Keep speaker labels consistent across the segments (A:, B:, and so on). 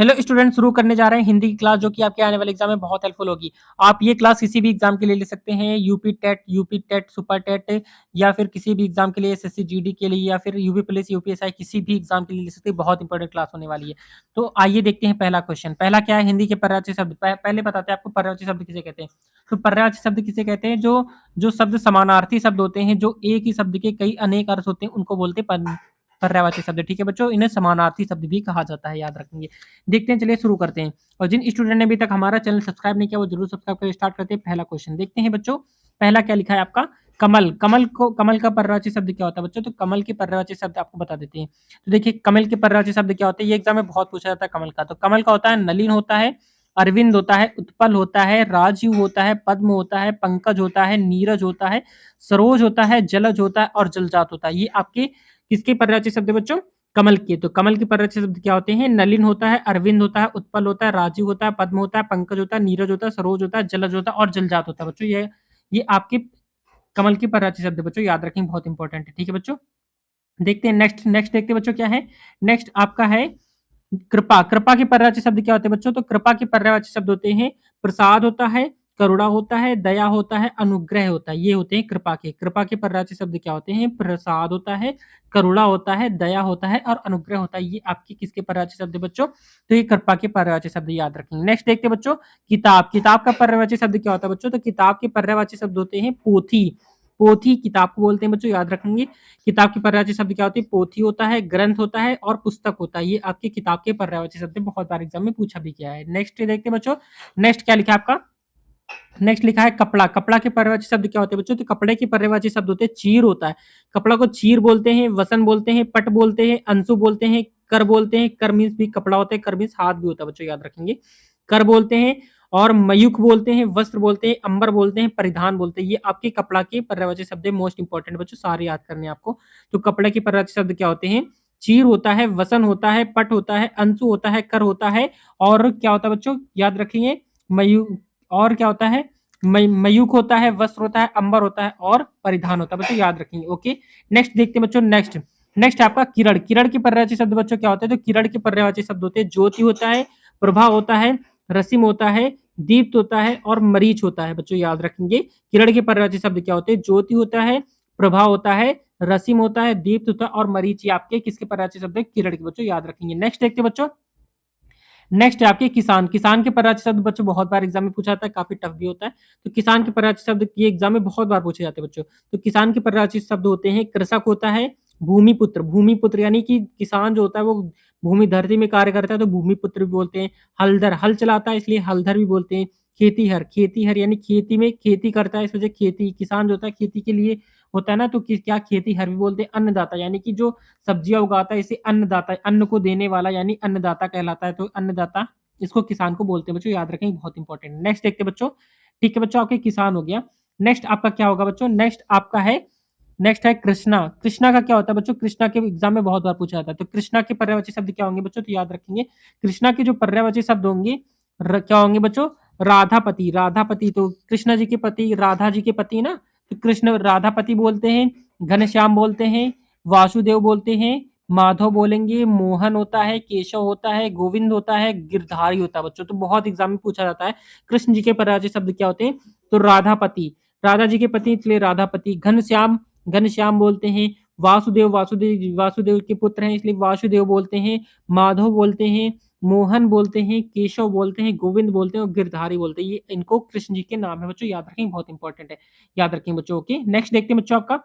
A: Hello student, शुरू करने जा रहे हैं हिंदी की क्लास जो कि आपके आने वाले एग्जाम में बहुत हेल्पफुल होगी। आप ये क्लास किसी भी एग्जाम के लिए ले सकते हैं, यूपी टेट, सुपर टेट या फिर किसी भी एग्जाम के लिए, एसएससी जीडी के लिए या फिर यूपी पुलिस यूपीएसआई किसी भी एग्जाम के लिए ले सकते हैं। बहुत इंपॉर्टेंट क्लास होने वाली है। तो आइए देखते हैं पहला क्वेश्चन। पहला क्या है? हिंदी के पर्यायवाची शब्द। पहले बताते हैं आपको पर्यायवाची शब्द किसे कहते हैं। तो पर्यायवाची शब्द किसे कहते हैं? जो जो शब्द समानार्थी शब्द होते हैं, जो एक ही शब्द के कई अनेक अर्थ होते हैं, उनको बोलते हैं पर्यायवाची शब्द। ठीक है बच्चों, इन्हें समानार्थी शब्द भी कहा जाता है, याद रखेंगे। देखते हैं, चलिए शुरू करते हैं। और जिन स्टूडेंट ने अभी तक हमारा चैनल सब्सक्राइब नहीं किया वो जरूर सब्सक्राइब कर स्टार्ट करते हैं। पहला क्वेश्चन देखते हैं बच्चों। पहला क्या लिखा है आपका? कमल। कमल का पर्यायवाची शब्द क्या होता है बच्चों? तो कमल के पर्यायवाची शब्द आपको बता देते हैं। तो देखिए, कमल के पर्यायवाची शब्द क्या होते हैं, ये एग्जाम में बहुत पूछा जाता है कमल का। तो कमल का होता है नलिन होता है, अरविंद होता है, उत्पल होता है, राजीव होता है, पद्म होता है, पंकज होता है, नीरज होता है, सरोज होता है, जलज होता है और जलजात होता है। ये आपके किसके पर्यायवाची शब्द है बच्चों? कमल के। तो कमल के पर्यायवाची शब्द क्या होते हैं? नलिन होता है, अरविंद होता है, उत्पल होता है, राजीव होता है, पद्म होता है, पंकज होता है, नीरज होता है, सरोज होता है, जलज होता है और जलजात होता है बच्चों। ये आपके कमल के पर्यायवाची शब्द बच्चों, याद रखें, बहुत इंपॉर्टेंट है। ठीक है बच्चों, देखते हैं नेक्स्ट। नेक्स्ट देखते हैं बच्चों क्या है। नेक्स्ट आपका है कृपा। कृपा के पर्यायवाची शब्द क्या होते हैं बच्चों? तो कृपा के पर्यायवाची शब्द होते हैं प्रसाद होता है, करुणा होता है, दया होता है, अनुग्रह होता है। ये होते हैं कृपा के। कृपा के पर्यायवाची शब्द क्या होते हैं? प्रसाद होता है, करुणा होता है, दया होता है और अनुग्रह होता है। ये आपके किसके पर्यायवाची शब्द है बच्चों? तो ये कृपा के पर्यायवाची शब्द, याद रखेंगे। नेक्स्ट देखते हैं बच्चों किताब। किताब का पर्यायवाची शब्द क्या होता है बच्चों? तो किताब के पर्यायवाची शब्द होते हैं पोथी। पोथी किताब को बोलते हैं बच्चों, याद रखेंगे। किताब के पर्यायवाची शब्द क्या होती है? पोथी होता है, ग्रंथ होता है और पुस्तक होता है। ये आपके किताब के पर्यायवाची शब्द है, बहुत बार एग्जाम में पूछा भी गया है। नेक्स्ट देखते हैं बच्चों। नेक्स्ट क्या लिखा है आपका? नेक्स्ट लिखा है कपड़ा। कपड़ा के पर्यायवाची शब्द क्या होते हैं बच्चों? तो कपड़े के पर्यायवाची शब्द होते हैं चीर होता है। कपड़ा को चीर बोलते हैं, वसन बोलते हैं, पट बोलते हैं, अंशु बोलते हैं, कर बोलते हैं। कर मीन्स भी कपड़ा होता है, कर मीन्स हाथ भी होता है बच्चों, याद रखेंगे। कर बोलते हैं और मयूख बोलते हैं, वस्त्र बोलते हैं, अंबर बोलते हैं, परिधान बोलते हैं। ये आपके कपड़ा के पर्यायवाची शब्द है, मोस्ट इंपॉर्टेंट बच्चों, सारे याद करने हैं आपको। तो कपड़े के पर्यायवाची शब्द क्या होते हैं? चीर होता है, वसन होता है, पट होता है, अंशु होता है, कर होता है और क्या होता है बच्चों, याद रखेंगे, मयू और क्या होता है? मयूख होता है, वस्त्र होता है, अंबर होता है और परिधान होता है बच्चों, याद रखेंगे। ओके, नेक्स्ट देखते हैं बच्चों। नेक्स्ट नेक्स्ट आपका किरण। किरण के पर्यायवाची शब्द बच्चों क्या होते हैं? तो किरण के पर्यायवाची शब्द होते हैं ज्योति होता है, प्रभा होता है, रसीम होता है, दीप्त होता है और मरीच होता है बच्चों, याद रखेंगे। किरण के पर्यायवाची शब्द क्या होते हैं? ज्योति होता है, प्रभा होता है, रसीम होता है, दीप्त होता है और मरीच। ये आपके किसके पर्यायवाची शब्द है? किरण के बच्चों, याद रखेंगे। नेक्स्ट देखते हैं बच्चों। नेक्स्ट है आपके किसान। किसान के पर्यायवाची शब्द बच्चों बहुत बार एग्जाम में पूछा जाता है, काफी टफ भी होता है। तो किसान के पर्यायवाची शब्द ये एग्जाम में बहुत बार पूछे जाते हैं बच्चों। तो किसान के पर्यायवाची शब्द होते हैं कृषक होता है, भूमिपुत्र। भूमिपुत्र यानी कि किसान जो होता है वो भूमि धरती में कार्य करता है, तो भूमिपुत्र भी बोलते हैं। हलधर, हल चलाता है इसलिए हलधर भी बोलते हैं। खेतीहर, खेतीहर यानी खेती में खेती करता है, इस वजह खेती, किसान जो होता है खेती के लिए होता है ना, तो क्या खेती हर भी बोलते हैं। अन्नदाता यानी कि जो सब्जियां उगाता है इसे अन्नदाता, अन्न को देने वाला यानी अन्नदाता कहलाता है। तो अन्नदाता इसको किसान को बोलते हैं बच्चों, याद रखेंगे, बहुत इंपॉर्टेंट। नेक्स्ट देखते हैं बच्चों। ठीक है बच्चों, आपके किसान हो गया। नेक्स्ट आपका क्या होगा बच्चों? नेक्स्ट आपका है, नेक्स्ट है कृष्णा। कृष्णा का क्या होता है बच्चों? कृष्णा के एग्जाम में बहुत बार पूछा जाता है। तो कृष्णा के पर्यायवाची शब्द क्या होंगे बच्चों? तो याद रखेंगे, कृष्णा के जो पर्यायवाची शब्द होंगे क्या होंगे बच्चों? राधापति। राधापति तो कृष्ण जी के पति, राधा जी के पति ना, तो कृष्ण राधापति बोलते हैं, घनश्याम बोलते हैं, वासुदेव बोलते हैं, माधव बोलेंगे, मोहन होता है, केशव होता है, गोविंद होता है, गिरधारी होता है बच्चों। तो बहुत एग्जाम में पूछा जाता है कृष्ण जी के पर्यायवाची शब्द क्या होते हैं? तो राधापति, राधा जी के पति इसलिए राधापति। घनश्याम, घनश्याम बोलते हैं। वासुदेव के पुत्र हैं इसलिए वासुदेव बोलते हैं। माधव बोलते हैं, मोहन बोलते हैं, केशव बोलते हैं, गोविंद बोलते हैं और गिरधारी बोलते हैं। ये इनको कृष्ण जी के नाम है बच्चों, याद रखेंगे, बहुत इंपॉर्टेंट है, याद रखेंगे बच्चों। ओके, नेक्स्ट देखते हैं बच्चों आपका।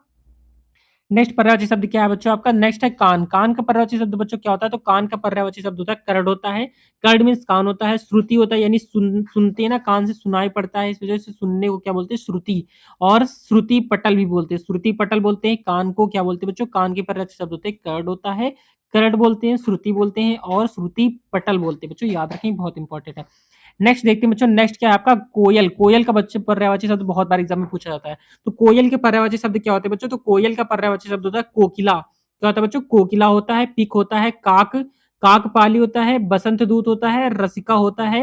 A: नेक्स्ट पर्यायवाची शब्द क्या है बच्चों आपका? नेक्स्ट है कान। कान का पर्यायवाची शब्द बच्चों क्या होता है? तो कान का पर्यायवाची शब्द होता है कर्ड होता है। कर्ड मीन्स कान होता है। श्रुति होता है यानी सुनते हैं ना, कान से सुनाई पड़ता है, इस वजह से सुनने को क्या बोलते हैं? श्रुति। और श्रुति पटल भी बोलते हैं, श्रुति पटल बोलते हैं। कान को क्या बोलते हैं बच्चों? कान के पर्यायवाची शब्द होते हैं कर्ड होता है, कर्ड बोलते हैं, श्रुति बोलते हैं और श्रुति पटल बोलते हैं बच्चों, याद रखें, बहुत इंपॉर्टेंट है। नेक्स्ट देखते हैं बच्चों। नेक्स्ट क्या है आपका? कोयल। कोयल का बच्चे पर्यायवाची शब्द बहुत बार एग्जाम में पूछा जाता है। तो कोयल के पर्यायवाची शब्द क्या होते हैं बच्चों? तो कोयल का पर्यायवाची शब्द होता है कोकिला। क्या होता है बच्चों? कोकिला होता है, पिक होता है, काक, काकपाली होता है, बसंत दूत होता है, रसिका होता है,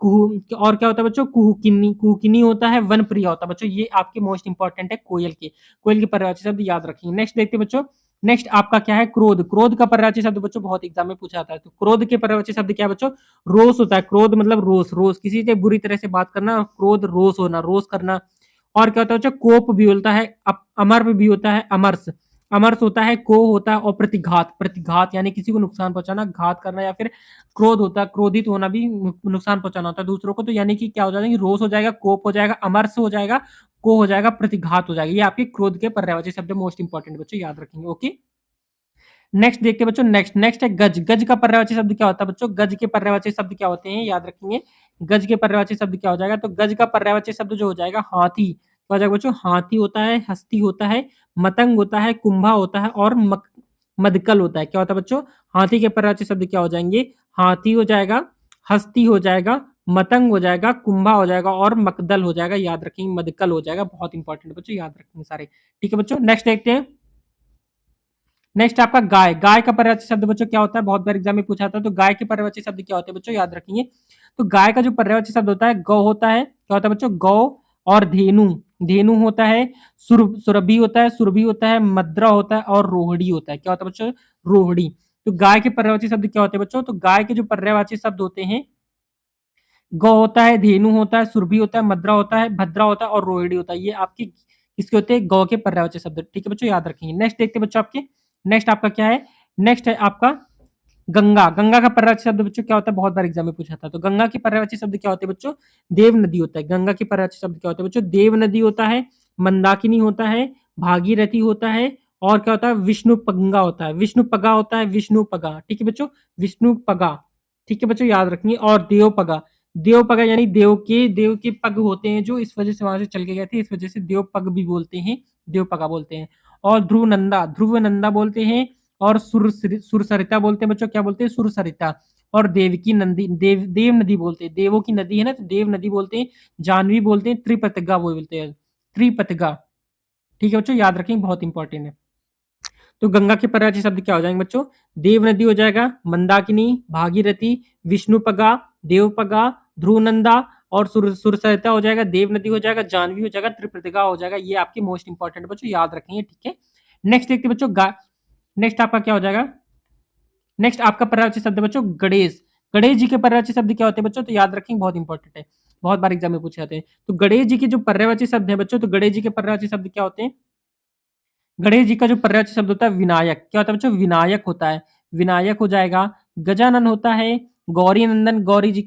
A: और क्या होता है बच्चों? कुहुकिनी, कुहुकिनी होता है, वन प्रिया होता है बच्चों। ये आपके मोस्ट इंपॉर्टेंट है कोयल के। कोयल के पर्यायवाची शब्द याद रखिए। नेक्स्ट देखते हैं बच्चों। नेक्स्ट आपका क्या है, क्रोध। क्रोध का पर्यायवाची शब्द बच्चों बहुत एग्जाम में पूछा जाता है। तो क्रोध के पर्यायवाची शब्द क्या है बच्चों, रोष होता है। क्रोध मतलब रोष, रोष किसी से बुरी तरह से बात करना, क्रोध रोष होना, रोष करना। और क्या होता है बच्चों, कोप भी होता है, अमर्प भी होता है, अमर्ष। अमर्ष होता है, को होता है, और प्रतिघात। प्रतिघात यानी किसी को नुकसान पहुंचाना, घात करना, या फिर क्रोध होता है, क्रोधित होना भी नुकसान पहुंचाना होता है दूसरों को। तो यानी कि क्या हो जाएगा, रोष हो जाएगा, कोप हो जाएगा, अमर्ष हो जाएगा, को हो जाएगा, प्रतिघात हो जाएगा। ये आपके क्रोध के पर्यायवाची शब्द मोस्ट इंपॉर्टेंट बच्चों, याद रखेंगे। ओके, नेक्स्ट देखते हैं बच्चों। नेक्स्ट है गज। गज का पर्यायवाची शब्द क्या होता है बच्चों, गज के पर्यायवाची शब्द क्या होते हैं, याद रखेंगे। गज के पर्यायवाची शब्द क्या हो जाएगा, तो गज का पर्यायवाची शब्द जो हो जाएगा हाथी। क्या हो जाएगा बच्चों, हाथी होता है, हस्ती होता है, मतंग होता है, कुंभा होता है, और मदकल होता है। क्या होता है बच्चों, हाथी के पर्यायवाची शब्द क्या हो जाएंगे, हाथी हो जाएगा, हस्ती हो जाएगा, मतंग हो जाएगा, कुंभा हो जाएगा, और मकदल हो जाएगा। याद रखेंगे, मदकल हो जाएगा। बहुत इंपॉर्टेंट बच्चों, याद रखेंगे सारे। ठीक है बच्चों, नेक्स्ट देखते हैं। नेक्स्ट आपका गाय। गाय का पर्यायवाची शब्द बच्चों क्या होता है, बहुत बार एग्जाम में पूछा था। तो गाय के पर्यायवाची शब्द क्या होते हैं बच्चों, याद रखेंगे। तो गाय का जो पर्यायवाची शब्द होता है, गौ होता है। क्या होता है बच्चों, गौ। और धेनु। धेनु होता है, सुरभि होता है, सुरभि होता है, मद्रा होता है, और रोहिणी होता है। क्या होता है बच्चों, रोहिणी। तो गाय के पर्यायवाची शब्द क्या होते हैं बच्चों, तो गाय के जो पर्यायवाची शब्द होते हैं, गौ होता है, धेनु होता है, सुरभि होता है, मद्रा होता है, भद्रा होता है, और रोहिणी होता है। ये आपके किसके होते हैं, गौ के पर्यायवाची शब्द। ठीक है बच्चों, याद रखेंगे। नेक्स्ट देखते हैं बच्चों आपके। नेक्स्ट आपका क्या है, नेक्स्ट है आपका गंगा। गंगा का पर्यायवाची शब्द बच्चों क्या होता है, बहुत बार एग्जाम में पूछा था। तो गंगा की पर्यायवाची शब्द क्या होते हैं बच्चों, देव नदी होता है। गंगा की पर्यायवाची शब्द क्या होते हैं बच्चों, देव नदी होता है, मंदाकिनी होता है, भागीरथी होता है, और क्या होता है, विष्णुपंगा होता है। विष्णुपगा होता है, विष्णुपगा। ठीक है बच्चों, विष्णुपगा। ठीक है बच्चों, याद रखेंगे। और देवपगा। देवपगा यानी देव के पग होते हैं, जो इस वजह से वहां से चल के गए थे, इस वजह से देवपग भी बोलते हैं, देवपगा बोलते हैं। और ध्रुवनंदा, ध्रुवनंदा बोलते हैं। और सुरसरिता बोलते हैं बच्चों, क्या बोलते हैं, सुरसरिता। और देवकी नंदी, देव नदी बोलते हैं, देवों की नदी है ना, तो देव नदी बोलते हैं। जानवी बोलते हैं, त्रिपतगा बोलते हैं, त्रिपतगा। ठीक है बच्चों, याद रखेंगे, बहुत इंपॉर्टेंट है। तो गंगा के पर्यायवाची शब्द क्या हो जाएंगे बच्चों, देव नदी हो जाएगा, मंदाकिनी, भागीरथी, विष्णुपगा, देवपगा, ध्रुवनंदा, और सुरसरिता हो जाएगा, देव नदी हो जाएगा, जानवी हो जाएगा, त्रिप्रतिगा हो जाएगा। ये आपके मोस्ट इंपॉर्टेंट बच्चों, याद रखेंगे। ठीक है, नेक्स्ट देखते हैं बच्चों। नेक्स्ट आपका क्या हो जाएगा, नेक्स्ट आपका पर्यायवाची शब्द बच्चों गणेश। गणेश जी के पर्यायवाची शब्द क्या होते हैं बच्चों, तो याद रखेंगे, बहुत इंपॉर्टेंट है, बहुत बार एग्जाम में पूछे जाते हैं। तो गणेश जी के जो पर्यायवाची शब्द है बच्चों, तो गणेश जी के पर्यायवाची शब्द क्या होते हैं, गणेश जी का जो पर्यायवाची शब्द होता है विनायक। क्या होता है बच्चों, विनायक होता है, विनायक हो जाएगा। गजानन होता है, गौरी नंदन, गौरी जी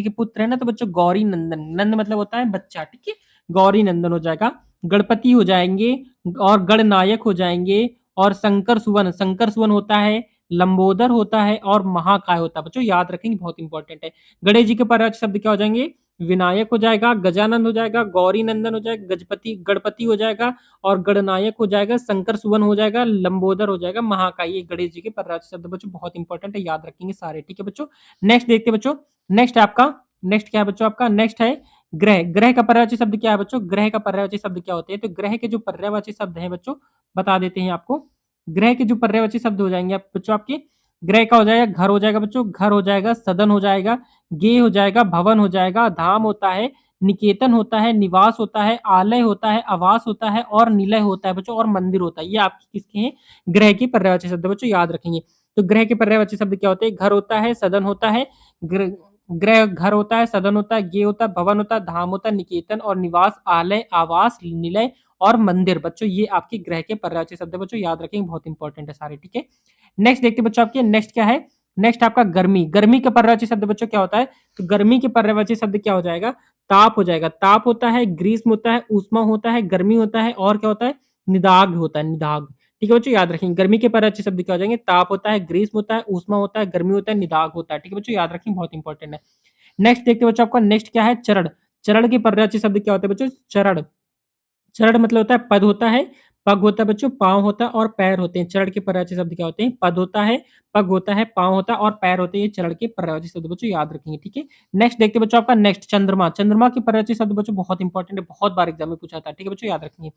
A: के पुत्र है ना, तो बच्चों गौरी नंदन, नंद मतलब होता है बच्चा। ठीक है, गौरी नंदन हो जाएगा। गणपति हो जाएंगे, और गणनायक हो जाएंगे। और शंकर सुवन होता है, लंबोदर होता है, और महाकाय होता है। बच्चों याद रखेंगे, बहुत इंपॉर्टेंट है। गणेश जी के पर्यायवाची शब्द क्या हो जाएंगे, विनायक हो जाएगा, गजानन हो जाएगा, गौरी नंदन हो जाएगा, गणपति हो जाएगा, और गणनायक हो जाएगा, शंकर सुवन हो जाएगा, लंबोदर हो जाएगा, महाकाय। ये गणेश जी के पर्यायवाची शब्द बच्चों बहुत इंपॉर्टेंट है, याद रखेंगे सारे। ठीक है बच्चों, नेक्स्ट देखते हैं बच्चों। नेक्स्ट है आपका, नेक्स्ट क्या है बच्चों आपका, नेक्स्ट है ग्रह। ग्रह का पर्यायवाची शब्द क्या है बच्चों, ग्रह का पर्यायवाची शब्द क्या होते हैं, तो ग्रह के जो पर्यायवाची शब्द हैं बच्चों, बता देते हैं आपको। ग्रह के जो पर्यायवाची शब्द हो जाएंगे बच्चों आपके, ग्रह का हो जाएगा, घर हो जाएगा बच्चों, घर हो जाएगा, सदन हो जाएगा, गे हो जाएगा, भवन हो जाएगा, धाम होता है, निकेतन होता है, निवास होता है, आलय होता है, आवास होता है, और निलय होता है बच्चों, और मंदिर होता है। ये आपके किसके हैं, ग्रह के पर्यायवाची शब्द बच्चों, याद रखेंगे। तो ग्रह के पर्यायवाची शब्द क्या होते हैं, घर होता है, सदन होता है, ग्रह घर होता है, सदन होता है, गे होता है, भवन होता है, धाम होता है, निकेतन और निवास, आलय, आवास, निलय और मंदिर। बच्चों ये आपके ग्रह के पर्यायवाची शब्द है बच्चों, याद रखेंगे, बहुत इंपॉर्टेंट है सारे। ठीक है, नेक्स्ट देखते हैं बच्चों आपके, नेक्स्ट क्या है, नेक्स्ट आपका गर्मी। गर्मी का पर्यायवाची शब्द बच्चों क्या होता है, तो गर्मी के पर्यायवाची शब्द क्या हो जाएगा, ताप हो जाएगा। ताप होता है, ग्रीष्म होता है, ऊष्मा होता है, गर्मी होता है, और क्या होता है, निदाग होता है, निदाग। ठीक है बच्चों, याद रखेंगे। गर्मी के पर्यायवाची शब्द क्या हो जाएंगे, ताप होता है, ग्रीष्म होता है, ऊष्मा होता है, गर्मी होता है, निदाग होता है। ठीक है बच्चों, याद रखेंगे, बहुत इंपॉर्टेंट है। नेक्स्ट देखते हैं बच्चों आपका, नेक्स्ट क्या है, चरण। चरण के पर्यायवाची शब्द क्या होते हैं बच्चों, चरण। चरण मतलब होता है, पद होता है, पग होता है बच्चों, पाँव होता है, और पैर होते हैं। चरण के पर्यायवाची शब्द क्या होते हैं, पद होता है, पग होता है, पाँव होता है, और पैर होते हैं। ये चरण के पर्यायवाची शब्द बच्चों, याद रखेंगे। ठीक है, नेक्स्ट देखते हैं बच्चों आपका, नेक्स्ट चंद्रमा। चंद्रमा के पर्यायवाची शब्द बच्चों बहुत इंपॉर्टेंट है, बहुत बार एग्जाम में पूछा था। ठीक है बच्चों, याद रखेंगे।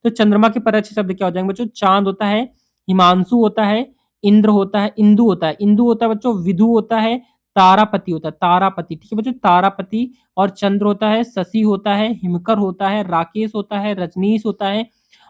A: तो चंद्रमा के पर्यायवाची शब्द क्या हो जाएंगे बच्चों, चांद होता है, हिमांशु होता है, इंद्र होता है, इंदु होता है, इंदु होता है बच्चों, विधु होता है, तारापति होता है, तारापति। ठीक है बच्चों, तारापति। और चंद्र होता है, शशि होता है, हिमकर होता है, राकेश होता है, रजनीश होता है,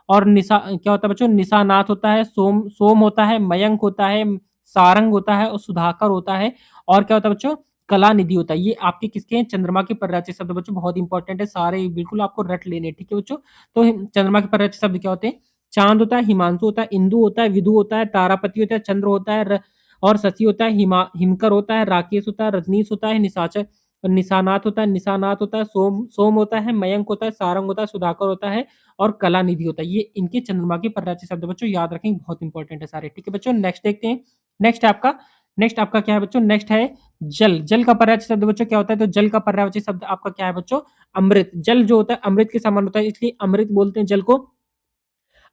A: और क्या होता है बच्चों, निशानाथ होता है, सोम होता है, मयंक होता है, सारंग होता है और सुधाकर होता है। और क्या होता है बच्चों, कलानिधि होता है। ये आपके किसके हैं, चंद्रमा के पर्यायवाची शब्द बच्चों, बहुत इंपॉर्टेंट है, सारे बिल्कुल आपको रट लेने, ठीक है बच्चों। तो चंद्रमा के पर्यायवाची शब्द क्या होते हैं, चांद होता है, हिमांशु होता है, इंदु होता है, विदु होता है, तारापति होता है, चंद्र होता है, और शशि होता है, हिमकर होता है, राकेश होता है, रजनीश होता है, निशाचर निशानाथ होता है, निशानाथ होता है, सोम सोम होता है, मयंक होता है, सारंग होता है, सुधाकर होता है और कलानिधि होता है। ये इनके चंद्रमा के पर्यायवाची शब्द बच्चों, याद रखेंगे, बहुत इंपॉर्टेंट है सारे, ठीक है बच्चों। नेक्स्ट देखते हैं। नेक्स्ट आपका क्या है बच्चों, नेक्स्ट है जल। जल का पर्यायवाची शब्द बच्चों क्या होता है, तो जल का पर्यायवाची शब्द आपका क्या है बच्चों, अमृत। जल जो होता है अमृत के समान होता है, इसलिए अमृत बोलते हैं जल को।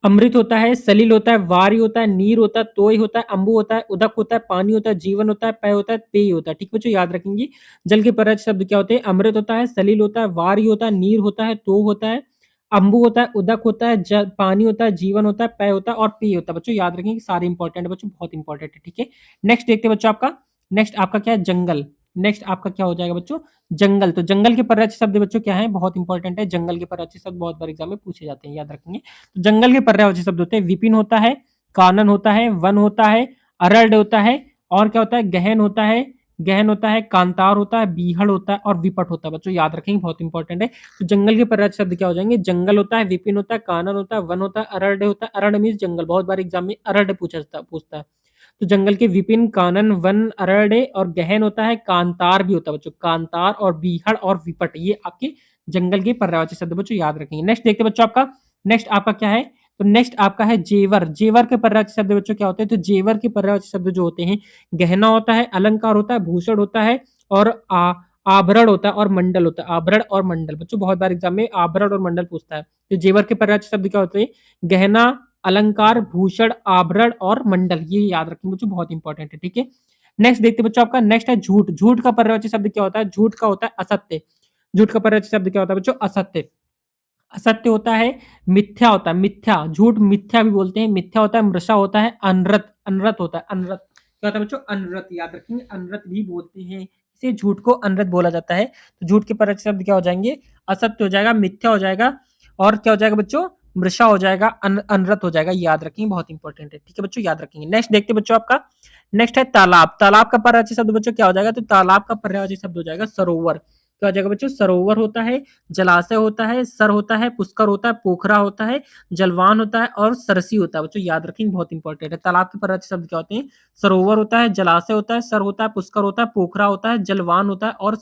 A: अमृत होता है, सलिल होता है, वारी होता है, नीर होता है, तोय होता है, अंबु होता है, उदक होता है, पानी होता है, जीवन होता है, पेय होता है, पेय होता है, ठीक है बच्चों, याद रखेंगे। जल के पर्यायवाची शब्द क्या होते हैं, अमृत होता है, सलिल होता है, वारी होता है, नीर होता है, तो होता है, अंबु होता है, उदक होता है, पानी होता है, जीवन होता है, पेय होता है और पेय होता है। बच्चों याद रखेंगे, सारे इंपॉर्टेंट है बच्चों, बहुत इंपॉर्टेंट है, ठीक है। नेक्स्ट देखते हैं बच्चों आपका, नेक्स्ट आपका क्या है, जंगल। नेक्स्ट आपका क्या हो जाएगा बच्चों, जंगल। तो जंगल के पर्यायवाची शब्द बच्चों क्या है, बहुत इंपॉर्टेंट है, जंगल के पर्यायवाची शब्द बहुत बार एग्जाम में पूछे जाते हैं, याद रखेंगे। तो जंगल के पर्यायवाची शब्द होते हैं, विपिन होता है, कानन होता है, वन होता है, अरण्य होता है, और क्या होता है, गहन होता है, कांतार होता है, बीहड़ होता है और विपट होता है। बच्चों याद रखेंगे, बहुत इंपॉर्टेंट है। तो जंगल के पर्यायवाची शब्द क्या हो जाएंगे, जंगल होता है, विपिन होता है, कानन होता है, वन होता है, अरण्य होता है। अरण्य मीन्स जंगल, बहुत बार एग्जाम में अरण्य पूछता है। तो जंगल के विपिन, कानन, वन, अरण्य और गहन होता है, कांतार भी होता है बच्चों, कांतार और बीहड़ और विपट, ये आपके जंगल के पर्यायवाची शब्द बच्चों, याद रखेंगे। नेक्स्ट देखते हैं बच्चों आपका, नेक्स्ट आपका क्या है, तो नेक्स्ट आपका है जेवर। जेवर के पर्यायवाची शब्द बच्चों क्या होते हैं, तो जेवर के पर्यायवाची शब्द जो होते हैं, गहना होता है, अलंकार होता है, भूषण होता है और आभरण होता है और मंडल होता है। आभरण और मंडल बच्चों, बहुत बार एग्जाम में आभरण और मंडल पूछता है। तो जेवर के पर्यायवाची शब्द क्या होते हैं, गहना, अलंकार, भूषण, आभरण और मंडल, ये याद रखेंगे बच्चों, बहुत इंपॉर्टेंट है, ठीक है। नेक्स्ट देखते हैं बच्चों आपका, नेक्स्ट है झूठ। झूठ का पर्यायवाची शब्द क्या होता है, झूठ का होता है असत्य। झूठ का पर्यायवाची शब्द क्या होता है बच्चों, असत्य। असत्य होता है, मिथ्या होता है, मिथ्या, झूठ मिथ्या भी बोलते हैं, मिथ्या होता है, मृषा होता है, अनरत, अनरत होता है, अनरत क्या होता है बच्चों, अनरत, याद रखेंगे, अनरत भी बोलते हैं, इसे झूठ को अनरत बोला जाता है। तो झूठ के पर्यायवाची शब्द क्या हो जाएंगे, असत्य हो जाएगा, मिथ्या हो जाएगा और क्या हो जाएगा बच्चों, मृषा हो जाएगा, अनरत हो जाएगा, याद रखेंगे, बहुत इंपॉर्टेंट है, ठीक है बच्चों, याद रखेंगे। नेक्स्ट देखते हैं बच्चों आपका, नेक्स्ट है तालाब। तालाब का पर्यायवाची शब्द बच्चों क्या हो जाएगा, तो तालाब का पर्यायवाची शब्द हो जाएगा सरोवर। क्या हो जाएगा बच्चों, सरोवर होता है, जलाशय होता है, सर होता है, पुष्कर होता है, पोखरा होता है, जलवान होता है और सरसी होता है। बच्चों याद रखेंगे, बहुत इंपॉर्टेंट है। तालाब के पर्यायवाची शब्द क्या होते हैं, सरोवर होता है, जलाशय होता है, सर होता है, पुष्कर होता है, पोखरा होता है, जलवान होता है और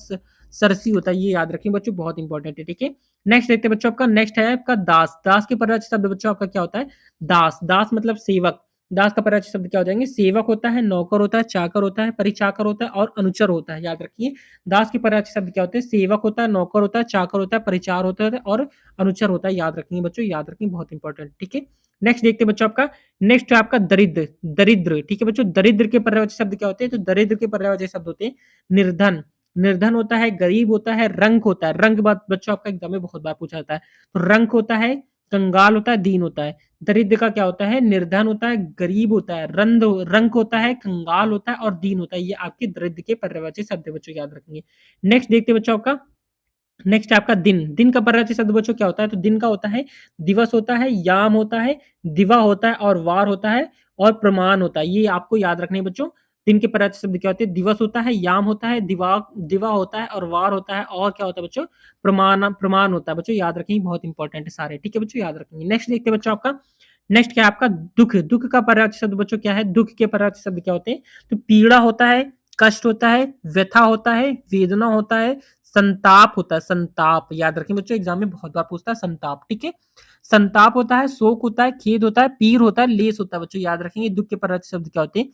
A: सरसी होता है, ये याद रखेंगे बच्चों, बहुत इंपॉर्टेंट है, ठीक है। नेक्स्ट देखते हैं बच्चों आपका, नेक्स्ट है आपका दास। दास के पर्यायवाची शब्द बच्चों आपका क्या होता है, दास। दास मतलब सेवक। दास का पर्यायवाची शब्द क्या हो जाएंगे, सेवक होता है, नौकर होता है, चाकर होता है, परिचाकर होता है और अनुचर होता है, याद रखिए। दास के पर्यायवाची शब्द क्या होते हैं, सेवक होता है, नौकर होता है, चाकर होता है, परिचार होता है और अनुचर होता है, याद रखेंगे बच्चों, याद रखेंगे, बहुत इंपॉर्टेंट, ठीक है। नेक्स्ट देखते हैं बच्चों आपका, नेक्स्ट है आपका दरिद्र। दरिद्र, ठीक है बच्चों, दरिद्र के पर्यायवाची शब्द क्या होते हैं, तो दरिद्र के पर्यायवाची शब्द होते हैं निर्धन। निर्धन होता है, गरीब होता है, रंक होता है। रंक बात बच्चों आपका एग्जाम में बहुत बार पूछा जाता है। तो रंक होता है, कंगाल होता है, दीन होता है। दरिद्र का क्या होता है, निर्धन होता है, गरीब होता है, रंक होता है, कंगाल होता है और दीन होता है, ये आपके दरिद्र के पर्यायवाची शब्द है बच्चों, याद रखेंगे। नेक्स्ट देखते हैं बच्चों आपका, नेक्स्ट है आपका दिन। दिन का पर्यायवाची शब्द बच्चों क्या होता है, तो दिन का होता है, दिवस होता है, याम होता है, दिवा होता है और वार होता है और प्रमाण होता है, ये आपको याद रखने हैं बच्चों। दिन के पर्यायवाची शब्द क्या होते हैं, दिवस होता है, याम होता है, दिवा दिवा होता है और वार होता है और क्या होता है बच्चों, प्रमाण प्रमाण होता है बच्चों, याद रखेंगे, बहुत इंपॉर्टेंट है सारे, ठीक है बच्चों, याद रखेंगे। नेक्स्ट देखते हैं बच्चों आपका, नेक्स्ट क्या है आपका दुख। दुख का पर्यायवाची शब्द बच्चों क्या है, दुख के पर्यायवाची शब्द क्या होते हैं, तो पीड़ा होता है, कष्ट होता है, व्यथा होता है, वेदना होता है, संताप होता है। संताप याद रखें बच्चों, एग्जाम में बहुत बार पूछता है संताप, ठीक है। संताप होता है, शोक होता है, खेद होता है, पीर होता है, लेस होता है बच्चों, याद रखेंगे। दुख के पर्यायवाची शब्द क्या होते हैं,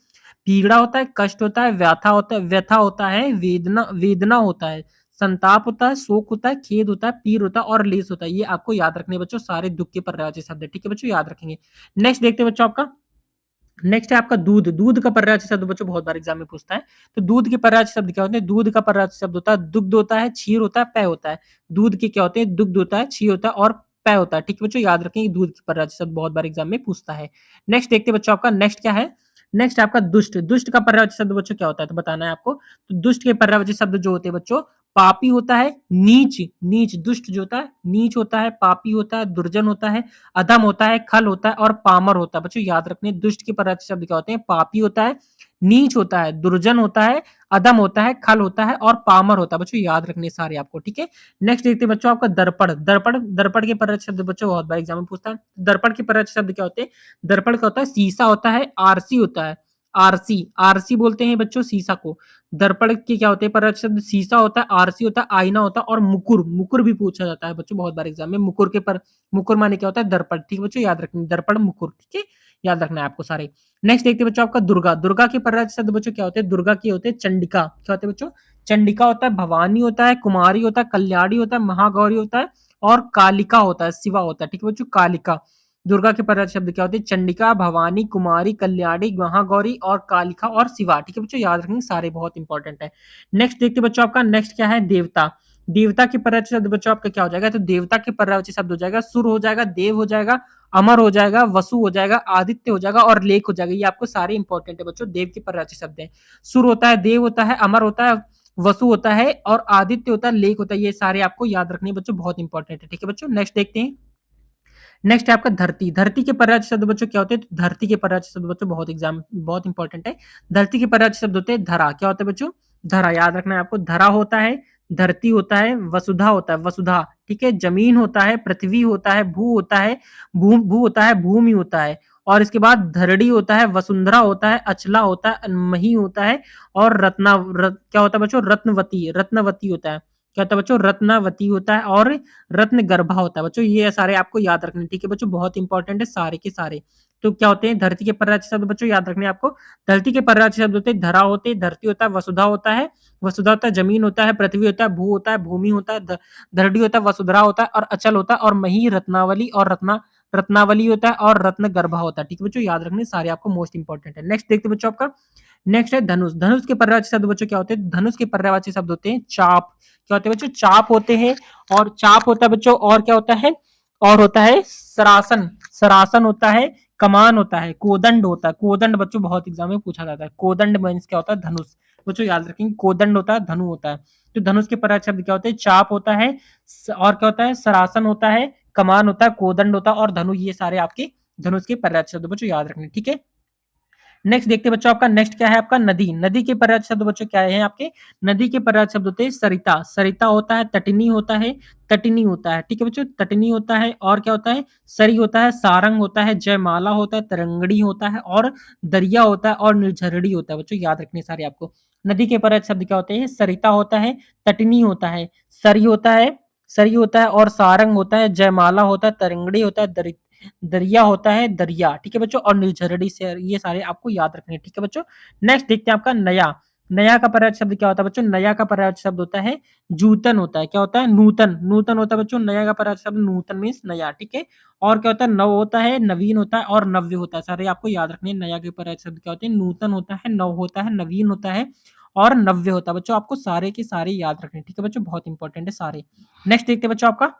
A: पीड़ा होता है, कष्ट होता है, व्यथा होता है, वेदना वेदना होता है, संताप होता है, शोक होता है, खेद होता है, पीर होता है और लेस होता है, ये आपको याद रखने बच्चों, सारे दुख के पर्यायवाची शब्द है, ठीक है बच्चों, याद रखेंगे। नेक्स्ट देखते हैं बच्चों आपका, नेक्स्ट है आपका दूध। दूध का पर्यायवाची शब्द बच्चों बहुत बार एग्जाम में पूछता है। तो दूध के पर्यायवाची शब्द क्या होते हैं, दूध का पर्यायवाची शब्द होता है, दुग्ध होता है, क्षीर होता है, पेय होता है। दूध के क्या होते हैं, दुग्ध होता है, क्षीर होता है और पेय होता है, ठीक है बच्चों, याद रखेंगे, दूध के पर्यायवाची शब्द बहुत बार एग्जाम में पूछता है। नेक्स्ट देखते हैं बच्चों आपका, नेक्स्ट क्या है, नेक्स्ट आपका दुष्ट। दुष्ट का पर्यायवाची शब्द बच्चों क्या होता है, तो बताना है आपको। तो दुष्ट के पर्यायवाची शब्द जो होते हैं बच्चों, पापी होता है नीच, नीच दुष्ट जो होता है नीच होता है, पापी होता है, दुर्जन होता है, अधम होता है, खल होता है और पामर होता है। बच्चों याद रखने दुष्ट के परार्थी शब्द क्या होते हैं? पापी होता है, नीच होता है, दुर्जन होता है, अधम होता है, खल होता है और पामर होता है। बच्चों याद रखने सारे आपको, ठीक है। नेक्स्ट देखते हैं बच्चों आपका दर्पण। दर्पण दर्पण के परार्थी शब्द बच्चों बहुत बार एग्जाम में पूछता है। दर्पण के परार्थी शब्द क्या होते हैं? दर्पण का होता है शीशा होता है, आरसी होता है, आरसी आरसी बोलते हैं बच्चों शीशा को। दर्पण के क्या होते हैं परार्थी शब्द? शीशा होता है, आरसी होता है, आईना होता है और मुकुर, मुकुर भी पूछा जाता है बच्चों बहुत बार एग्जाम में। मुकुर के पर मुकुर माने क्या होता है? दर्पण, ठीक है बच्चों याद रखना, दर्पण मुकुर, ठीक है, याद रखना है आपको सारे। नेक्स्ट देखते हैं बच्चों आपका दुर्गा। दुर्गा के परार्थी शब्द बच्चों क्या होते हैं? दुर्गा के होते हैं चंडिका। क्या होते हैं बच्चों? चंडिका होता है, भवानी होता है, कुमारी होता है, कल्याणी होता है, महागौरी होता है और कालिका होता है, शिवा होता है, ठीक है बच्चों, कालिका। दुर्गा के परार्थी शब्द क्या होते हैं? चंडिका, भवानी, कुमारी, कल्याणी, महागौरी और कालिका और शिवा, ठीक है बच्चों याद रखेंगे सारे, बहुत इंपॉर्टेंट है। नेक्स्ट देखते हैं बच्चों आपका नेक्स्ट क्या है? देवता। देवता के परार्थी शब्द बच्चों आपका क्या हो जाएगा? तो देवता के परार्थी शब्द हो जाएगा सुर हो जाएगा, देव हो जाएगा, अमर हो जाएगा, वसु हो जाएगा, आदित्य हो जाएगा और लेख हो जाएगा। ये आपको सारे इंपॉर्टेंट है बच्चों, देव के परार्थी शब्द है। सुर होता है, देव होता है, अमर होता है, वसु होता है और आदित्य होता है, लेख होता है। ये सारे आपको याद रखने बच्चों, बहुत इंपॉर्टेंट है, ठीक है बच्चों। नेक्स्ट देखते हैं। नेक्स्ट है आपका धरती। धरती के परार्थी शब्द बच्चों क्या होते हैं? तो धरती के परार्थी शब्द बच्चों बहुत एग्जाम बहुत इंपॉर्टेंट है। धरती के परार्थी शब्द होते हैं धरा। क्या होता है बच्चों? धरा, याद रखना है आपको। धरा होता है, धरती होता है, वसुधा होता है, वसुधा, ठीक है, जमीन होता है, पृथ्वी होता है, भू होता है, भू होता है, भूमि होता है और इसके बाद धरड़ी होता है, वसुंधरा होता है, अचला होता है, मही होता है और क्या होता है बच्चों? रत्नवती, रत्नवती होता है। क्या होता है बच्चों? रत्नावती होता है और रत्न गर्भा होता है बच्चों। ये सारे आपको याद रखने, ठीक है बच्चों, बहुत इंपॉर्टेंट है सारे के सारे। तो क्या होते हैं? धरती के परार्थी शब्द बच्चों याद रखने आपको। धरती के परार्थी शब्द होते हैं धरा होते हैं, धरती होता है, वसुधा होता है, वसुधा होता है, जमीन होता है, पृथ्वी होता है, भू होता है, भूमि होता है, धरडी होता है, वसुधरा होता है और अचल होता है और मही, रत्नावली और रत्नावली होता है और रत्न गर्भा होता है, ठीक है बच्चों याद रखने सारे आपको, मोस्ट इंपॉर्टेंट है। नेक्स्ट देखते बच्चों आपका नेक्स्ट है धनुष। धनुष के पर्यायवाची शब्द बच्चों क्या होते हैं? धनुष के पर्यायवाची शब्द होते हैं चाप। क्या होते हैं बच्चों? चाप होते हैं और चाप होता है बच्चों और क्या होता है? और होता है सरासन, सरासन होता है, कमान होता है, कोदंड होता है। कोदंड बच्चों बहुत एग्जाम में पूछा जाता है। कोदंड मीन्स क्या होता है? धनुष। बच्चों याद रखेंगे कोदंड होता है, धनु होता है। तो धनुष के पर्यायवाची शब्द क्या होते हैं? चाप होता है और क्या होता है? सरासन होता है, कमान होता है, कोदंड होता है और धनु। ये सारे आपके धनुष के पर्यायवाची शब्द बच्चों याद रखने, ठीक है। नेक्स्ट देखते हैं बच्चों आपका नेक्स्ट क्या है? आपका नदी। नदी के पर्यायवाची शब्द बच्चों क्या है आपके? नदी के पर्यायवाची शब्द होते हैं सरिता। सरिता होता है, तटिनी होता है, तटिनी होता है, ठीक है बच्चों, तटिनी होता है और क्या होता है? सरी होता है, सारंग होता है, जयमाला होता है, तरंगड़ी होता है और दरिया होता है और निर्झरड़ी होता है। बच्चों याद रखने सारे आपको। नदी के पर्यायवाची शब्द क्या होते हैं? सरिता होता है, तटिनी होता है, सरी होता है, सरी होता है और सारंग होता है, जयमाला होता है, तरंगड़ी होता है, दरिया होता है, दरिया, ठीक है बच्चों, और निर्झरड़ी से। ये सारे आपको याद रखने, ठीक है बच्चों। नेक्स्ट देखते हैं आपका नया। नया का पर्यायवाची शब्द क्या होता है बच्चों? नया का पर्यायवाची शब्द होता है जूतन होता है। क्या होता है? नूतन, नूतन होता है बच्चों। नया का पर्यायवाची शब्द नूतन मीन्स नया, ठीक है। और क्या होता है? नव होता है, नवीन होता है और नव्य होता है। सारे आपको याद रखने। नया के पर्यायवाची शब्द क्या होते हैं? नूतन होता है, नव होता है, नवीन होता है और नव्य होता है। बच्चों आपको सारे के सारे याद रखने, ठीक है बच्चों, बहुत इंपॉर्टेंट है सारे। नेक्स्ट देखते हैं बच्चों आपका,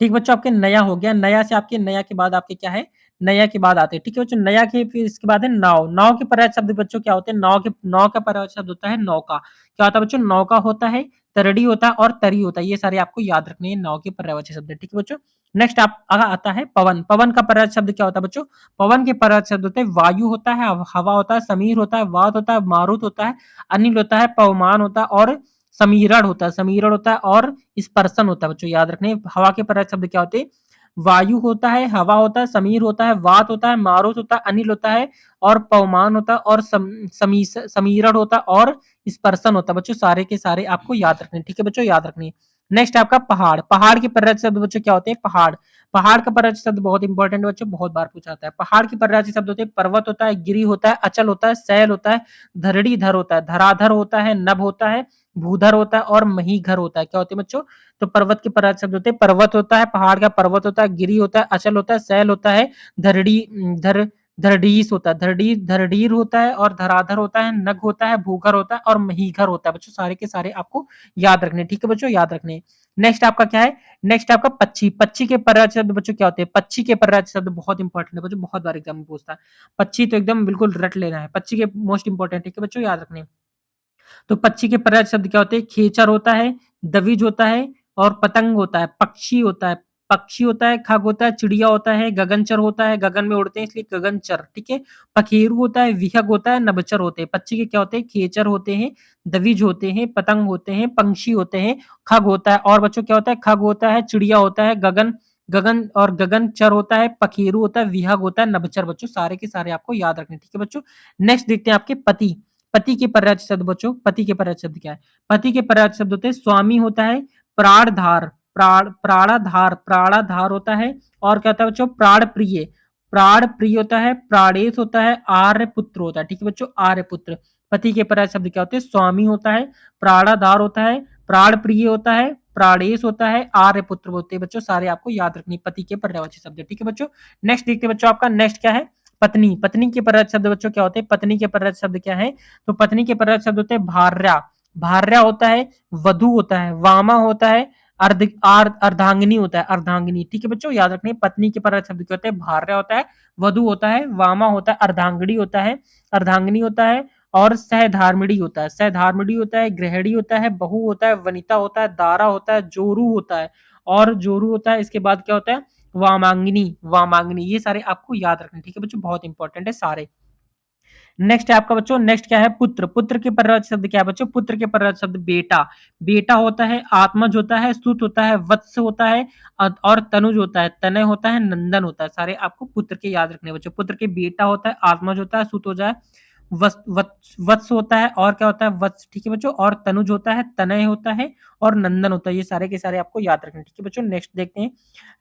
A: ठीक बच्चों, आपके नया हो गया। नया से आपके नया के बाद आपके क्या है? नया के बाद आते हैं, ठीक है बच्चों। नया के फिर इसके बाद है नाव। नाव के पर्यायवाची शब्द बच्चों क्या होते हैं? नाव का पर्यायवाची शब्द होता है नौका। क्या होता है बच्चों? नौका होता है, तरड़ी होता है और तरी होता है। ये सारे आपको याद रखने हैं नाव के पर्यायवाची शब्द, ठीक है बच्चों। नेक्स्ट आप आता है पवन। पवन का पर्यायवाची शब्द क्या होता है बच्चों? पवन के पर्यायवाची शब्द होते हैं वायु होता है, हवा होता है, समीर होता है, वात होता है, मारुत होता है, अनिल होता है, पवमान होता है और समीरण होता है, समीरण होता है और स्पर्शन होता है। बच्चों याद रखने। हवा के पर्यायवाची शब्द क्या होते हैं? वायु होता है, हवा होता है, समीर होता है, वात होता है, मारुत होता है, अनिल होता है और पवमान होता है और समीरण होता है और स्पर्शन होता है। बच्चों सारे के सारे आपको याद रखने, ठीक है बच्चों, याद रखने। नेक्स्ट आपका पहाड़। पहाड़ के पर्यायवाची शब्द बच्चों क्या होते हैं? पहाड़। पहाड़ का पर्यायवाची शब्द बहुत इंपॉर्टेंट बच्चों, बहुत बार पूछा जाता है। पहाड़ के पर्यायवाची शब्द होते हैं पर्वत होता है, गिरी होता है, अचल होता है, शैल होता है, धरड़ीधर होता है, धराधर होता है, नभ होता है, भूधर होता है और महीघर होता है। क्या होते हैं बच्चों? तो पर्वत के पर्यायवाची शब्द होते हैं पर्वत होता है, पहाड़ का पर्वत होता है, गिरी होता है, अचल होता है, शैल होता है, धरड़ी धर धरडीस होता है, धरडीर होता है और धराधर होता है, नग होता है, भूघर होता है और महीघर होता है। बच्चों सारे के सारे आपको याद रखने, ठीक है बच्चों, याद रखने। नेक्स्ट आपका क्या है? नेक्स्ट आपका पक्षी। पक्षी के पर्यायवाची शब्द बच्चों क्या होते हैं? पक्षी के पर्यायवाची शब्द बहुत इंपॉर्टेंट है बच्चों, बहुत बार एग्जाम में पूछता है। पक्षी तो एकदम बिल्कुल रट लेना है। पक्षी के मोस्ट इंपॉर्टेंट, ठीक है बच्चों, याद रखने। तो पक्षी के पर्यायवाची शब्द क्या होते हैं? खेचर होता है, दविज होता है और पतंग होता है, पक्षी होता है, पक्षी होता है, खग होता है, चिड़िया होता है, गगनचर होता है, गगन में उड़ते हैं इसलिए गगनचर, ठीक है। पखेरु होता है, विहग होता है, नभचर होते हैं। पक्षी के क्या होते हैं? खेचर होते हैं, दविज होते हैं, पतंग होते हैं, पंक्षी होते हैं, खग होता है और बच्चों क्या होता है? खग होता है, चिड़िया होता है, गगन गगन और गगनचर होता है, पखेरु होता है, विहग होता है, नभचर बच्चों सारे के सारे आपको याद रखने, ठीक है बच्चों। नेक्स्ट देखते हैं आपके पति। पति के पर्यायवाची शब्द बच्चों, पति के पर्यायवाची शब्द क्या है? पति के पर्यायवाची शब्द होते हैं स्वामी होता है, प्राणधार, प्राणाधार, प्राणाधार होता है और क्या होता है बच्चों? प्राण प्रिय, प्राण प्रिय होता है, प्राणेश होता है, आर्य पुत्र होता है, ठीक है बच्चों, आर्य पुत्र। पति के पर्यायवाची शब्द क्या होते हैं? स्वामी होता है, प्राणाधार होता है, प्राण प्रिय होता है, प्राणेश होता है, आर्य पुत्र होते हैं बच्चों सारे आपको याद रखनी पति के पर्यायवाची शब्द, ठीक है बच्चों। नेक्स्ट देखते हैं बच्चों आपका नेक्स्ट क्या है? पत्नी। पत्नी के पर्यायवाची शब्द बच्चों क्या होते हैं? पत्नी के पर्यायवाची शब्द क्या है? तो पत्नी के पर्यायवाची शब्द होते हैं भार्या, भार्या होता है, वधु होता है, वामा होता है, अर्धांगिनी होता है, अर्धांगिनी, ठीक है बच्चों याद रखने। पत्नी के पर्यायवाची शब्द क्या होते हैं? भार्या होता है, वधु होता है, वामा होता है, अर्धांगिनी होता है, अर्धांगिनी होता है और सहधार्मिणी होता है, सहधार्मिणी होता है, गृहिणी होता है, बहू होता है, वनिता होता है, दारा होता है, जोरू होता है और जोरू होता है। इसके बाद क्या होता है? वामांगिनी, वामांगिनी, ये सारे आपको याद रखने, ठीक है बच्चों, बहुत इंपॉर्टेंट है सारे। नेक्स्ट है आपका बच्चों, नेक्स्ट क्या है? पुत्र। पुत्र के पर्यायवाची शब्द क्या है बच्चों? पुत्र के पर्यायवाची शब्द बेटा, बेटा होता है, आत्मज होता है, सुत होता है, वत्स होता है और तनुज होता है, तनय होता है, नंदन होता है, सारे आपको पुत्र के याद रखने बच्चों। पुत्र के बेटा होता है, आत्मज होता है, सुत हो जाए, वत्स होता है और क्या होता है? वत्स, ठीक है बच्चों, और तनुज होता है, तनय होता है और नंदन होता है, ये सारे के सारे आपको याद रखने, ठीक है बच्चों। नेक्स्ट देखते हैं।